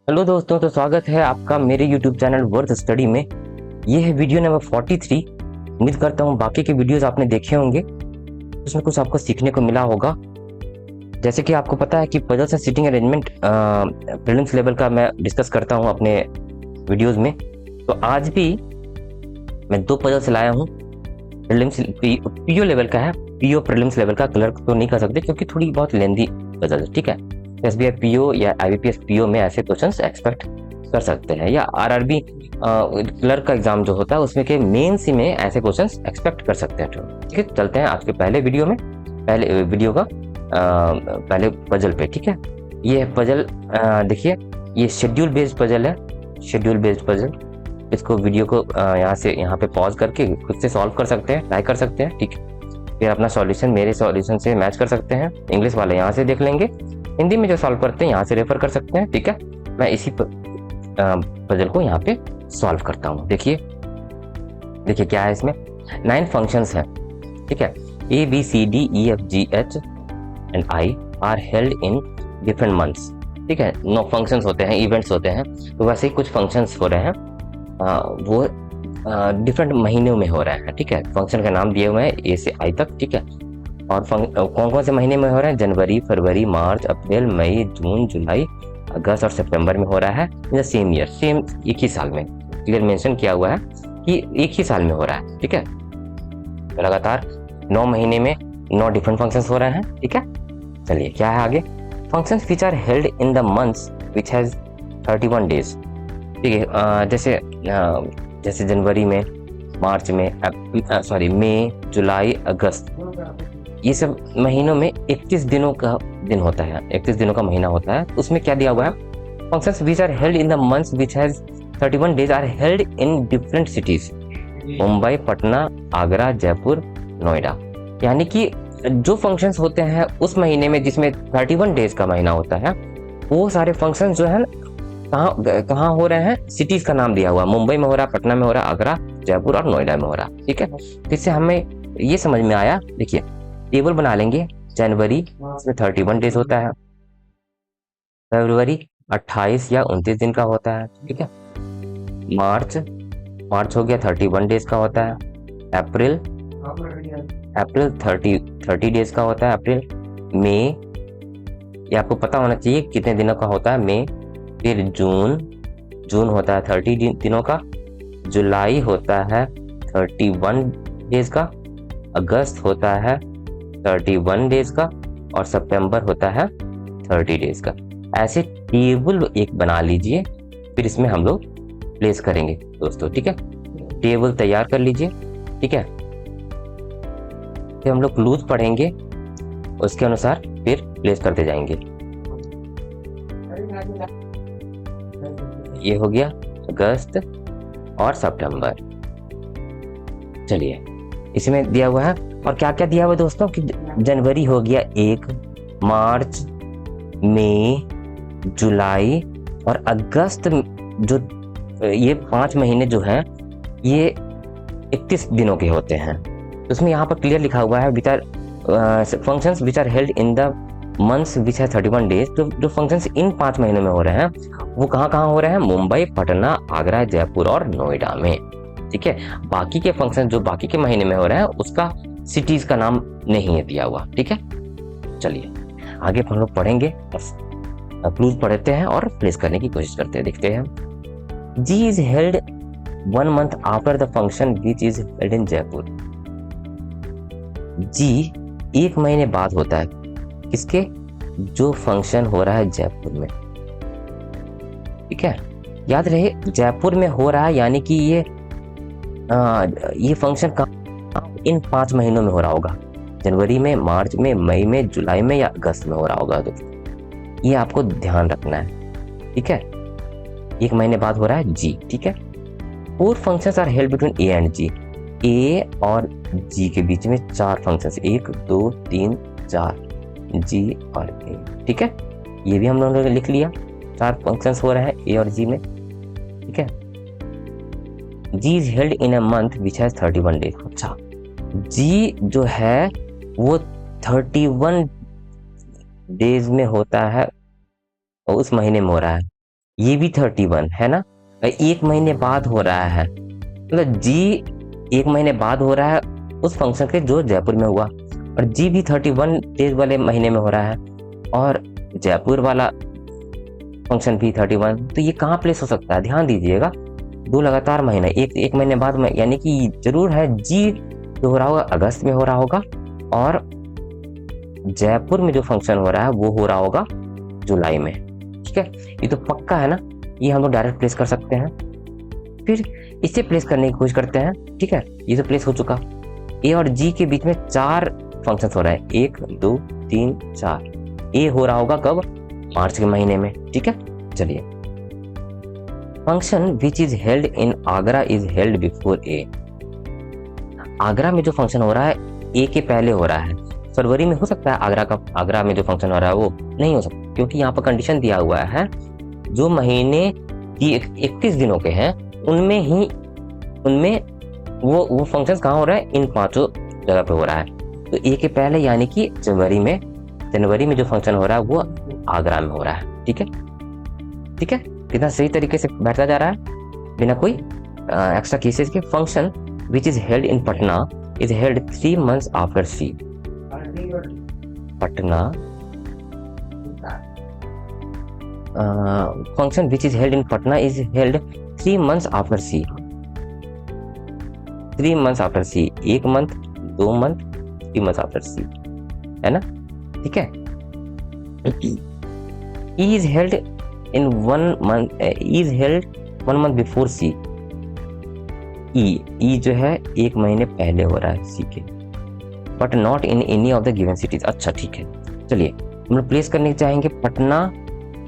Hello दोस्तों, तो स्वागत है आपका मेरे YouTube चैनल वर्थ स्टडी में। ये है वीडियो नंबर 43। उम्मीद करता हूँ बाकी के वीडियोस आपने देखे होंगे, उसमें कुछ आपको सीखने को मिला होगा। जैसे कि आपको पता है कि puzzles and seating arrangement prelims level का मैं डिस्कस करता हूँ अपने वीडियोज़ में। तो आज भी मैं 2 पजल्स लाया हूँ। प्रीलिम्स पीओ लेवल का है, पीओ प्रीलिम्स लेवल का। कलर तो नहीं कर सकते क्योंकि थोड़ी बहुत लेंदी पजल है, ठीक है। एसबीआई पीओ या आईबीपीएस पीओ में ऐसे क्वेश्चंस एक्सपेक्ट कर सकते हैं, या आरआरबी क्लर्क का एग्जाम जो होता है उसमें के मेन सी में ऐसे क्वेश्चंस एक्सपेक्ट कर सकते हैं। ठीक है, चलते हैं आज के पहले वीडियो में, पहले वीडियो का पहले पजल पे। ठीक है, ये पजल देखिए, ये शेड्यूल बेस्ड पजल है, शेड्यूल बेस्ड पजल। इसको वीडियो को यहाँ से यहाँ पे पॉज करके खुद से सॉल्व कर सकते हैं, ट्राई कर सकते हैं। ठीक है, फिर अपना सॉल्यूशन मेरे सॉल्यूशन से मैच कर सकते हैं। इंग्लिश वाले यहाँ से देख लेंगे, हिंदी में जो सॉल्व करते हैं यहाँ से रेफर कर सकते हैं। ठीक है, मैं इसी पजल को यहाँ पे सॉल्व करता हूँ। देखिए देखिए क्या है इसमें, 9 फंक्शंस हैं। ठीक है, A B C D E F G H and I are held in different months. ठीक है, 9 फंक्शंस होते हैं, इवेंट्स होते हैं। तो वैसे ही कुछ फंक्शंस हो रहे हैं, वो डिफरेंट महीनों में हो रहे हैं। ठीक है, फंक्शन का नाम दिए हुए हैं ए से आई तक। ठीक है, और कौन कौन से महीने में हो रहे हैं? जनवरी, फरवरी, मार्च, अप्रैल, मई, जून, जुलाई, अगस्त और सितंबर में हो रहा है। In the same year, same एक ही साल में क्लियर मेंशन किया हुआ है कि एक ही साल में हो रहा है। ठीक है, तो लगातार 9 महीने में 9 डिफरेंट फंक्शंस हो रहे हैं। ठीक है, चलिए क्या है आगे। Functions which are held in the months which has 31 days. ठीक है, जैसे जनवरी में, मार्च में, मई, जुलाई, अगस्त, ये सब महीनों में 31 दिनों का दिन होता है, 31 दिनों का महीना होता है। उसमें क्या दिया हुआ है? Functions which are held in the months which has 31 days are held in different cities. Mumbai, Patna, Agra, Jaipur, Noida. यानी कि जो फंक्शंस होते हैं उस महीने में जिसमें 31 डेज का महीना होता है, वो सारे फंक्शंस जो है कहाँ हो रहे हैं, सिटीज का नाम दिया हुआ। मुंबई में हो रहा, पटना में हो रहा, आगरा, जयपुर और नोएडा में हो रहा। ठीक है, इससे हमें ये समझ में आया। देखिए टेबल बना लेंगे। जनवरी इसमें 31 डेज होता है, फरवरी 28 या 29 दिन का होता है। ठीक है, मार्च हो गया 31 डेज का होता है। अप्रैल 30 डेज का होता है अप्रैल। मई, ये आपको पता होना चाहिए कितने दिनों का होता है मई। फिर जून होता है 30 दिनों का। जुलाई होता है 31 डेज का। अगस्त होता है 31 डेज का। और सितंबर होता है 30 डेज का। ऐसे टेबल एक बना लीजिए, फिर इसमें हम लोग प्लेस करेंगे दोस्तों। ठीक है, टेबल तैयार कर लीजिए। ठीक है, फिर हम लोग क्लूज पढ़ेंगे, उसके अनुसार फिर प्लेस करते जाएंगे। ये हो गया अगस्त और सितंबर। चलिए, इसमें दिया हुआ है और क्या क्या दिया हुआ है दोस्तों कि जनवरी हो गया 1, मार्च, मई, जुलाई और अगस्त, जो ये 5 महीने जो हैं ये 31 दिनों के होते हैं। तो उसमें यहाँ पर क्लियर लिखा हुआ है which are functions which are held in the months which है 31 डेज। तो जो फंक्शंस इन 5 महीनों में हो रहे हैं वो कहाँ कहाँ हो रहे हैं? मुंबई, पटना, आगरा, जयपुर और नोएडा में। ठीक है, बाकी के फंक्शन जो बाकी के महीने में हो रहे हैं उसका सिटीज का नाम नहीं है दिया हुआ। ठीक है, चलिए आगे हम लोग पढ़ेंगे, क्लूज पढ़ते हैं और प्लेस करने की कोशिश करते हैं। देखते हैं। G is held 1 month after the function which is held in Jaipur. G 1 महीने बाद होता है किसके? जो फंक्शन हो रहा है जयपुर में। ठीक है, याद रहे जयपुर में हो रहा है, यानी कि ये फंक्शन इन 5 महीनों में हो रहा होगा। जनवरी में, मार्च में, मई में, जुलाई में या अगस्त में हो रहा होगा। तो ये आपको ध्यान रखना है। ठीक है, 1 महीने बाद हो रहा है जी। ठीक है, 4 functions are held between A and G. A और जी के बीच में 4 फंक्शंस, 1 2 3 4, जी और ए। ठीक है, ये भी हम लोगों ने लिख लिया। 4 फंक्शंस हो रहे हैं ए और जी में। ठीक है, G is held in a month which has 31 days. अच्छा, जी जो है वो 31 डेज में होता है और उस महीने में हो रहा है। ये भी 31 है ना, एक महीने बाद हो रहा है, मतलब जी एक महीने बाद हो रहा है उस फंक्शन के जो जयपुर में हुआ, और जी भी 31 डेज वाले महीने में हो रहा है, और जयपुर वाला फंक्शन भी 31। तो ये कहाँ प्लेस हो सकता है, ध्यान दीजिएगा, दो लगातार महीना, एक महीने बाद में, यानी कि जरूर है जी जो हो रहा होगा अगस्त में हो रहा होगा, और जयपुर में जो फंक्शन हो रहा है वो हो रहा होगा जुलाई में। ठीक है, ये तो पक्का है ना, ये हम लोग डायरेक्ट प्लेस कर सकते हैं। फिर इसे प्लेस करने की कोशिश करते हैं। ठीक है, ये तो प्लेस हो चुका। ए और जी के बीच में 4 फंक्शन हो रहे हैं, 1 2 3 4। ए हो रहा होगा कब, मार्च के महीने में। ठीक है, चलिए, function which is held in Agra is held before A. Agra में जो फंक्शन हो रहा है ए के पहले हो रहा है। फरवरी में हो सकता है आगरा में जो फंक्शन हो रहा है वो नहीं हो सकता, क्योंकि यहाँ पर कंडीशन दिया हुआ है जो महीने की 31 दिनों के हैं उनमें वो फंक्शन कहाँ हो रहा है, इन 5 जगह पे हो रहा है। तो ए के पहले यानी कि जनवरी में जो फंक्शन हो रहा है वो आगरा में हो रहा है। ठीक है, ठीक है, कितना सही तरीके से बैठता जा रहा है बिना कोई एक्स्ट्रा केसेस के। Function which is held in Patna is held 3 months after C. Patna function which is held in Patna is held 3 months after C. 3 months after C, 1 month 2 month 3 months after C, है ना। ठीक है, E is held in 1 month, E is held 1 month before C। E जो है 1 महीने पहले हो रहा है C के, but not in any of the given cities. अच्छा ठीक है, चलिए हम लोग प्लेस करने चाहेंगे पटना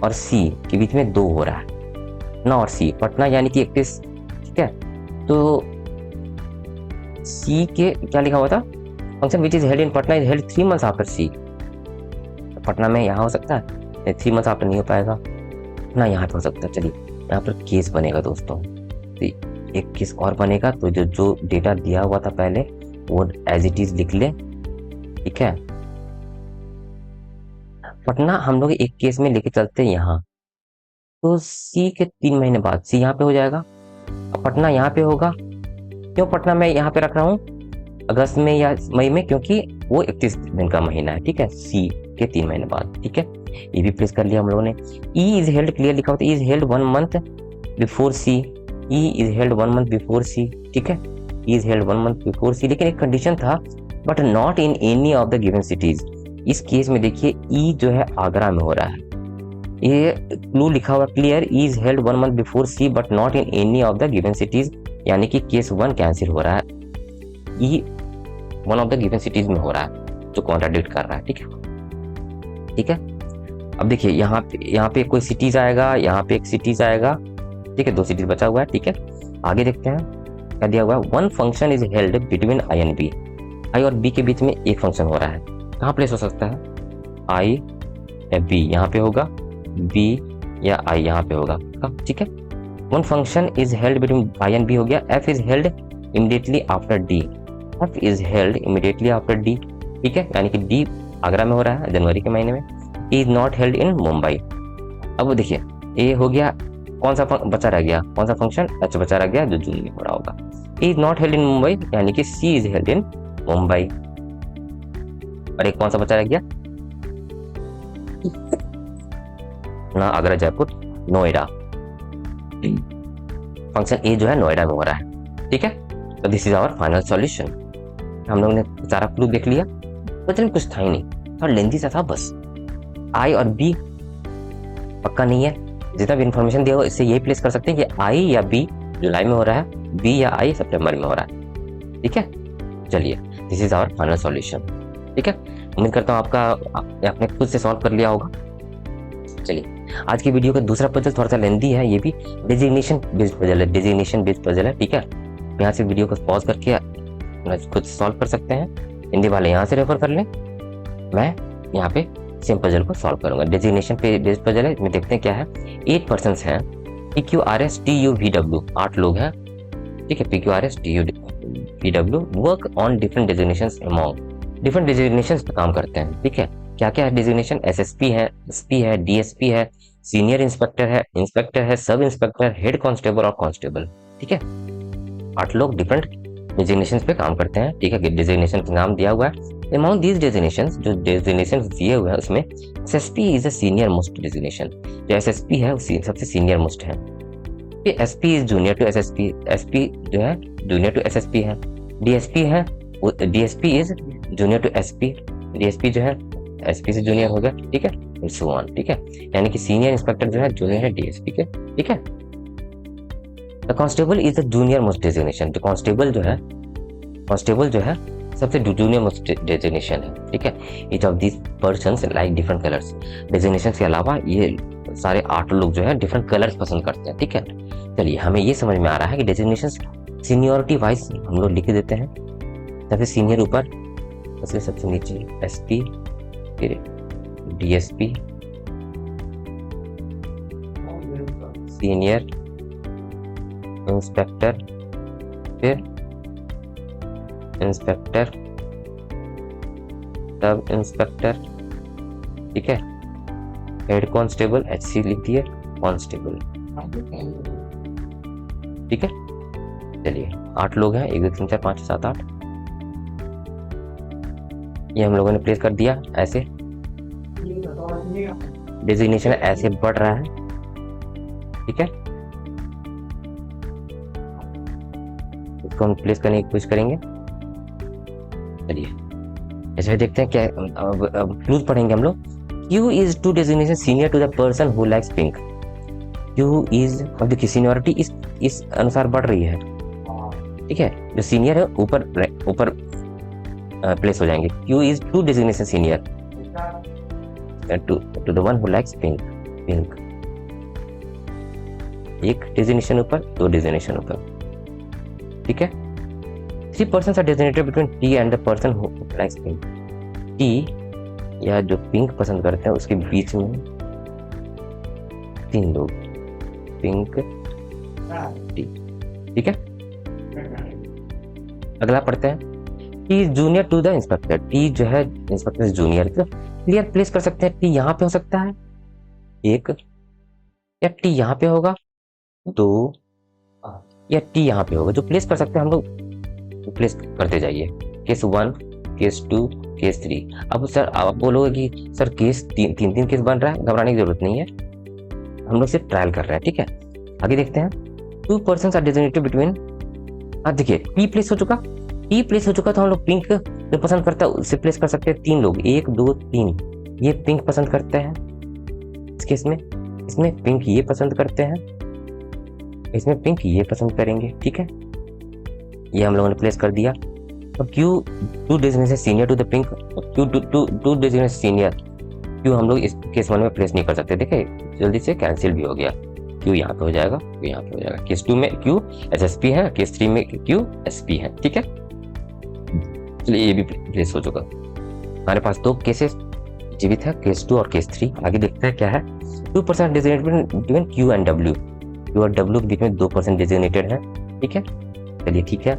और C के बीच में 2 हो रहा है, पटना और C। पटना यानी कि 31। ठीक है, तो C के क्या लिखा हुआ था, function which is held in Patna is held 3 months after C। Patna में यहाँ हो सकता है, 3 months आफ्टर नहीं हो पाएगा ना, यहाँ पे हो सकता है। चलिए यहाँ पर केस बनेगा दोस्तों, तो एक केस और बनेगा, तो जो डेटा दिया हुआ था पहले वो एज इट इज लिख ले। ठीक है, पटना हम लोग एक केस में लेके चलते हैं यहाँ, तो सी के 3 महीने बाद सी यहाँ पे हो जाएगा, पटना यहाँ पे होगा। क्यों पटना मैं यहाँ पे रख रहा हूँ अगस्त में या मई में, क्योंकि वो 31 दिन का महीना है। ठीक है, सी के 3 महीने बाद। ठीक है, ये भी प्लेस कर लिया हम लोगों ने। ई इज हेल्ड क्लियर लिखा होता है, is held 1 month before C. E is held 1 month before C. ठीक है, E is held 1 month before C, लेकिन एक कंडीशन था, but not in any of the given cities. इस केस में देखिए ई जो है आगरा में हो रहा है, ये क्लू लिखा हुआ clear, E is held 1 month before C but not in any of the given cities, यानी कि केस 1 कैंसिल हो रहा है, E 1 of the given cities में हो रहा है, जो कॉन्ट्राडिक्ट कर रहा है। ठीक है, ठीक है, अब देखिए यहाँ पे कोई सिटीज आएगा, यहाँ पे एक सिटीज आएगा। ठीक है, 2 सिटीज बचा हुआ है। ठीक है, आगे देखते हैं क्या दिया हुआ है। 1 function is held between I and B. I और बी के बीच में एक फंक्शन हो रहा है, कहाँ प्लेस हो सकता है, आई या बी यहाँ पे होगा, बी या आई यहाँ पे होगा। ठीक है, 1 function is held between I and B हो गया। F is held immediately after D. F is held immediately after D. ठीक है, यानी कि डी आगरा में हो रहा है जनवरी के महीने में। Is not held in Mumbai. अब देखिए ए हो गया, कौन सा बचा रह गया, कौन सा फंक्शन, एच बचा रह गया जो जून में हो रहा होगा। Is not held in Mumbai, यानी कि सी इज हेल्ड इन मुंबई। और एक कौन सा बचा रह गया ना, आगरा जयपुर नोएडा। फंक्शन ए जो है नोएडा में हो रहा है। ठीक है, तो this is our final solution. हम लोग ने सारा प्रूफ देख लिया, बचने कुछ था ही नहीं, थोड़ा लेंथी सा था बस। आई और बी पक्का नहीं है, जितना भी इंफॉर्मेशन दिया हो इससे यही प्लेस कर सकते हैं कि आई या बी जुलाई में हो रहा है, बी या आई सितंबर में हो रहा है। ठीक है, चलिए this is our final solution. ठीक है, उम्मीद करता हूँ आपने खुद से सॉल्व कर लिया होगा। चलिए आज की वीडियो का दूसरा पजल थोड़ा सा लेंथी है, ये भी डेजिग्नेशन बेस्ड पजल है, डेजिग्नेशन बेस्ड पजल है। ठीक है, यहाँ से वीडियो को पॉज करके खुद सॉल्व कर सकते हैं, हिंदी वाले यहाँ से रेफर कर लें, मैं यहाँ पे सेम पजल को सॉल्व करूंगा। डेजिग्नेशन पे बेस्ड पजल है, इसमें देखते हैं क्या है। 8 पर्सन हैं, PQRSTUVW 8 लोग हैं। ठीक है, PQRSTUVW work on different designations among, different designations पे काम करते हैं। ठीक है, क्या क्या है डेजिग्नेशन, SSP है, SP है, DSP है, सीनियर इंस्पेक्टर है, सब इंस्पेक्टर, हेड कांस्टेबल और कांस्टेबल। ठीक है, 8 लोग डिफरेंट डिजिग्नेशन पे काम करते हैं। ठीक है, डिजिग्नेशन का नाम दिया हुआ है। अमॉन्ग दीज डेजिग्नेशन, जो डेजिग्नेशन दिए हुए हैं उसमें SSP is a senior most designation. जो एसएसपी है वो सबसे सीनियर मोस्ट है। SP is junior to SSP, SP जो है जूनियर टू एसएसपी है। डीएसपी है, DSP is junior to SP, DSP जो है एसपी से जूनियर हो गया। ठीक है, सो ऑन। ठीक है, यानी कि सीनियर इंस्पेक्टर जो है जूनियर है डीएसपी के। ठीक है, the constable is the junior most designation. जो कांस्टेबल जो है सबसे जूनियर मोस्ट डेजिग्नेशन है। ठीक है, each of these persons like different colours. Designation के अलावा ये सारे 8 लोग जो है डिफरेंट कलर्स पसंद करते हैं। ठीक है, चलिए हमें ये समझ में आ रहा है कि डेजिग्नेशन सीनियरिटी वाइज हम लोग लिख देते हैं। सबसे सीनियर ऊपर, सबसे नीचे एसपी, फिर डीएसपी, सीनियर इंस्पेक्टर, फिर इंस्पेक्टर, सब इंस्पेक्टर। ठीक है, हेड कांस्टेबल, एचसी लिख दिए, कांस्टेबल। ठीक है, चलिए 8 लोग हैं, 1 2 3 4 5 7 8। ये हम लोगों ने प्लेस कर दिया। ऐसे डेजिग्नेशन ऐसे बढ़ रहा है। ठीक है, इसको हम प्लेस करने की कोशिश करेंगे। चलिए ऐसे देखते हैं क्या। अब क्लूज पढ़ेंगे हम लोग। Q is to designation senior to the person who likes pink. Q is, अब देखिए सीनियरिटी इस अनुसार बढ़ रही है। ठीक है, जो सीनियर है ऊपर प्लेस हो जाएंगे। Q is to designation senior to the one who likes pink. एक डेजिग्नेशन ऊपर, 2 डेजिग्नेशन ऊपर। ठीक है, 3 persons are designated between T and the person who likes pink. T या जो पिंक पसंद करते हैं उसके बीच में 3 लोग, पिंक, टी। ठीक है, अगला पढ़ते हैं। T is junior to the inspector. T जो है इंस्पेक्टर जूनियर को क्लियर प्लेस कर सकते हैं। टी यहाँ पे हो सकता है 1, या टी यहाँ पे होगा 2, या टी यहाँ पे होगा। जो प्लेस कर सकते हैं हम लोग प्लेस करते जाइए। Case 1, case 2, case 3। अब सर आप बोलोगे कि सर केस 3 केस बन रहा है, घबराने की जरूरत नहीं है, हम लोग सिर्फ ट्रायल कर रहे हैं। ठीक है, आगे देखते हैं। 2 persons आर डेजिग्नेटेड बिटवीन। देखिए टी प्लेस हो चुका, तो हम लोग पिंक जो पसंद करता है उससे प्लेस कर सकते हैं 3 लोग, 1 2 3। ये पिंक पसंद करते हैं इस केस में, इसमें पिंक ये पसंद करते हैं, इसमें पिंक ये पसंद करेंगे। ठीक है, ये हम लोगों ने प्लेस कर दिया। अब Q two designation senior to the pink, two designation senior. Q हम लोग इस केस 1 में प्लेस नहीं कर सकते। देखिए जल्दी से कैंसिल भी हो गया। Q यहाँ पे हो जाएगा, Q यहाँ पे हो जाएगा। केस 2 में Q SSP है, केस 3 में Q SP है। ठीक है, चलिए ये भी प्लेस हो चुका। हमारे पास 2 केसेस जीवित है, केस 2 और केस 3। आगे देखते हैं क्या है। 2% designated between Q and W। Q और W के बीच में 2% डेजिग्नेटेड है। ठीक है, चलिए ठीक है,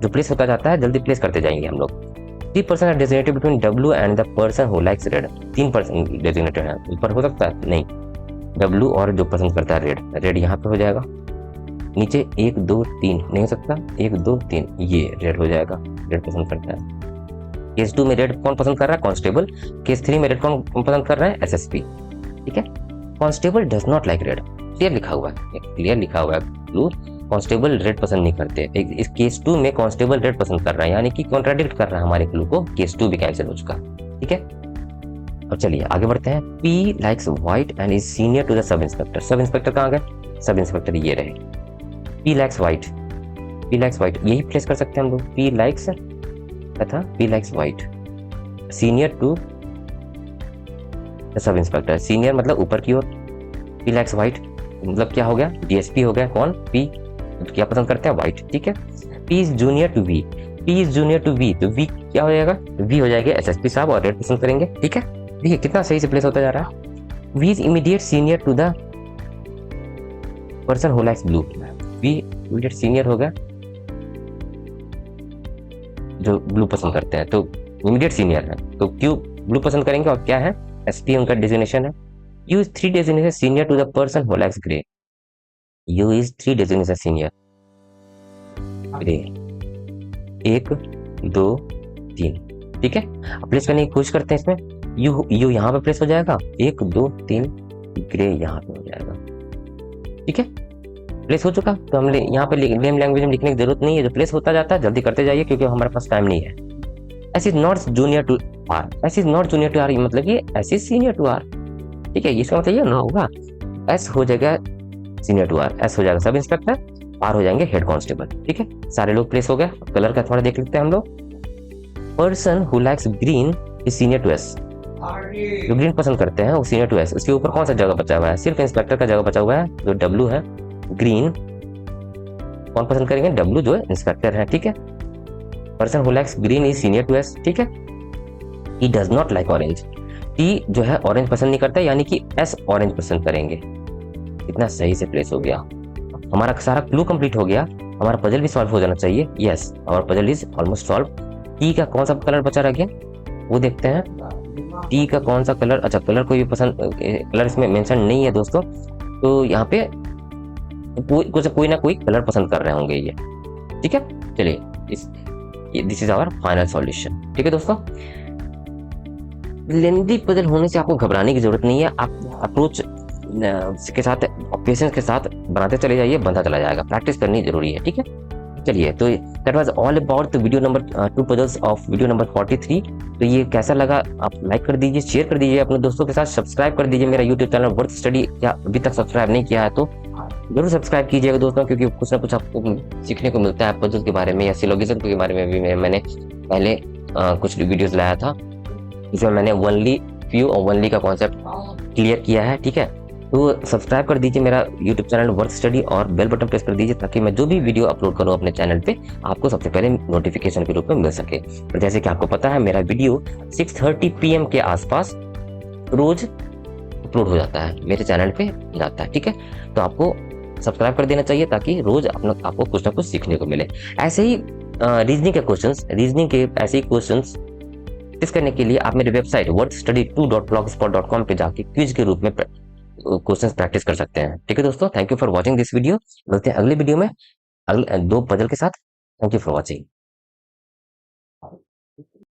जो प्लेस होता जाता है जल्दी प्लेस करते जाएंगे हम लोग। 3% designated between W and the person who likes red. 3% designated है, ऊपर हो सकता है नहीं, W और जो पसंद करता है रेड यहाँ पे हो जाएगा। नीचे 1 2 3 नहीं हो सकता, 1 2 3 ये रेड हो जाएगा, रेड पसंद करता है। केस 2 में रेड कौन पसंद कर रहा है? कांस्टेबल। केस 3 में रेड कौन पसंद कर रहा है? SSP। ठीक है, constable does not like red, clear लिखा हुआ है ब्लू। कांस्टेबल रेड पसंद नहीं करते। इस केस 2 में कांस्टेबल रेड पसंद कर रहा है, यानी कि कॉन्ट्राडिक्ट कर रहा है हमारे क्लू को। केस 2 भी कैंसिल हो चुका। ठीक है, अब चलिए आगे बढ़ते हैं। P likes white and is senior to the sub inspector. Sub inspector कहाँ गए? सब इंस्पेक्टर ये रहे। P लाइक्स व्हाइट, यही प्लेस कर सकते हैं हम लोग। P लाइक्स तथा P likes white, senior to the sub inspector. Senior मतलब ऊपर की ओर, P लाइक्स व्हाइट मतलब क्या हो गया? DSP हो गया। कौन? P क्या पसंद करते हैं? व्हाइट। ठीक है, P is junior to V। तो V क्या हो जाएगा? V हो जाएगा SSP साहब और रेड पसंद करेंगे। ठीक है, देखिए कितना सही से प्लेस होता जा रहा है। V is immediate senior to the person who likes blue. V immediate senior हो गया जो ब्लू पसंद करते हैं, तो इमीडिएट सीनियर है, तो Q ब्लू पसंद करेंगे। और क्या है? SP उनका डेजिग्नेशन है, U is 3 designation senior to the person who likes grey. U is 3 designation senior grey, 1 2 3, ठीक है। अब प्लेस करने की कोशिश करते हैं इसमें। यू यहाँ पे प्लेस हो जाएगा, 1 2 3, ग्रे यहाँ पे हो जाएगा, ठीक है। प्लेस हो चुका, तो हम यहाँ पे नेम लैंग्वेज में लिखने की जरूरत नहीं है, जो प्लेस होता जाता है जल्दी करते जाइए क्योंकि हमारे पास टाइम नहीं है। S is not junior to R, S is not junior to R मतलब ये S is senior to R, ठीक है। इसका मतलब ये ना होगा, एस हो जाएगा सीनियर टू आर, एस हो जाएगा सब इंस्पेक्टर, आर हो जाएंगे हेड कांस्टेबल, ठीक है। सारे लोग प्लेस हो गए। कलर का थोड़ा देख लेते हैं हम लोग। Person who likes green is senior to S, जो ग्रीन पसंद करते हैं वो सीनियर टू एस। उसके ऊपर कौन सा जगह बचा हुआ है, सिर्फ इंस्पेक्टर का जगह बचा हुआ है जो डब्ल्यू है। ग्रीन कौन पसंद करेंगे, डब्ल्यू जो इंस्पेक्टर है, ठीक है। Person who likes green is senior to S, ठीक है। He does not like orange, T जो है ऑरेंज पसंद नहीं करता, यानी कि एस ऑरेंज पसंद करेंगे। इतना सही से प्लेस हो गया, हमारा सारा क्लू कंप्लीट हो गया, हमारा पजल भी सॉल्व हो जाना चाहिए। Yes, our puzzle is almost solve. T का कौन सा कलर बचा रह गया वो देखते हैं। टी का कौन सा कलर, अच्छा कलर कोई भी पसंद, कलर इसमें मेंशन नहीं है दोस्तों, तो यहाँ पे कोई ना कोई कलर पसंद कर रहे होंगे ये, ठीक है। चलिए this is our final solution, ठीक है दोस्तों। लेंदी पजल होने से आपको घबराने की जरूरत नहीं है, आप अप्रोच के साथ, पेशेंस के साथ बनाते चले जाइए, बनता चला जाएगा। प्रैक्टिस करनी जरूरी है, ठीक है। चलिए, तो that was all about the video number 2 puzzles of video number 43। तो ये कैसा लगा आप लाइक कर दीजिए, शेयर कर दीजिए अपने दोस्तों के साथ, सब्सक्राइब कर दीजिए मेरा यूट्यूब चैनल वर्थ स्टडी। या अभी तक सब्सक्राइब नहीं किया है तो जरूर सब्सक्राइब कीजिएगा दोस्तों, क्योंकि कुछ ना कुछ आपको सीखने को मिलता है पजल के बारे में या सिलोगिज्म के बारे में भी। मैंने पहले कुछ वीडियोस लाया था जिसमें मैंने ओनली फ्यू और ओनली का कॉन्सेप्ट क्लियर किया है, ठीक है। तो सब्सक्राइब कर दीजिए मेरा यूट्यूब चैनल वर्थ स्टडी और बेल बटन प्रेस कर दीजिए ताकि मैं जो भी वीडियो अपलोड करूं अपने चैनल पे आपको सबसे पहले नोटिफिकेशन के रूप में मिल सके। और जैसे कि आपको पता है मेरा वीडियो 6:30 PM के आसपास रोज अपलोड हो जाता है, मेरे चैनल पे जाता है, ठीक है। तो आपको सब्सक्राइब कर देना चाहिए ताकि रोज आपको कुछ ना कुछ सीखने को मिले। ऐसे ही रीजनिंग के क्वेश्चंस, रीजनिंग के ऐसे ही क्वेश्चंस प्रैक्टिस करने के लिए आप मेरे वेबसाइट wordstudy2.blogspot.com पे जाके क्विज के रूप में क्वेश्चंस प्रैक्टिस कर सकते हैं, ठीक है दोस्तों। Thank you for watching this video. मिलते हैं अगले वीडियो में अगले 2 पजल के साथ। Thank you for watching.